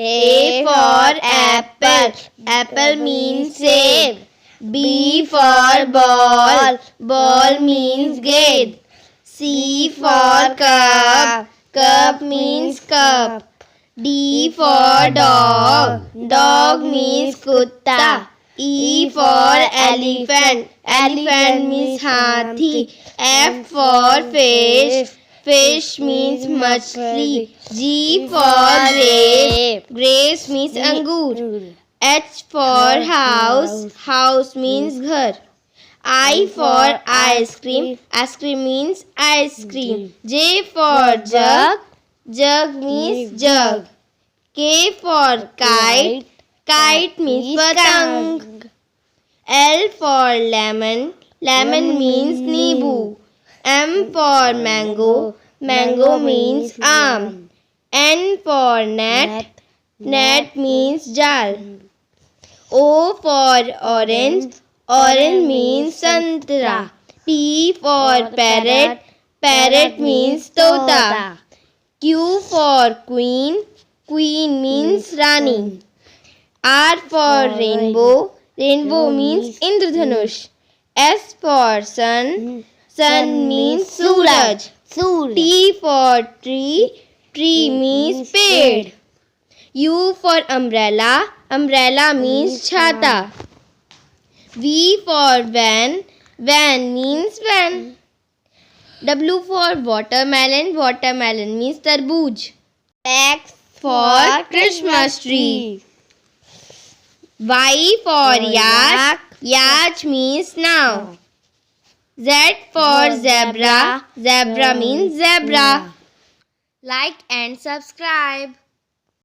A for apple. Apple means save. B for ball. Ball means get. C for cup. Cup means cup. D for dog. Dog means kutta. E for elephant. Elephant means hathi. F for fish. Fish means machli. G for grapes. Grapes means angur. H for house. House means ghar. I for ice cream. Ice cream means ice cream. J for jug. Jug means jug. K for kite. Kite means patang. L for lemon. Lemon means nibu. M for mango. Mango means aam. N for net. Net means jal. O for orange. Orange means santra. P for parrot. Parrot means tota. Q for queen. Queen means rani. R for rainbow. Rainbow means Indradhanush. S for sun. Sun means Suraj. T for tree. Tree means ped. U for umbrella. Umbrella means chhata. V for van. Van means van. W for watermelon. Watermelon means tarbooj. X for Christmas tree. Y for yak. Yak means now. Z for zebra. Zebra means zebra. Like and subscribe.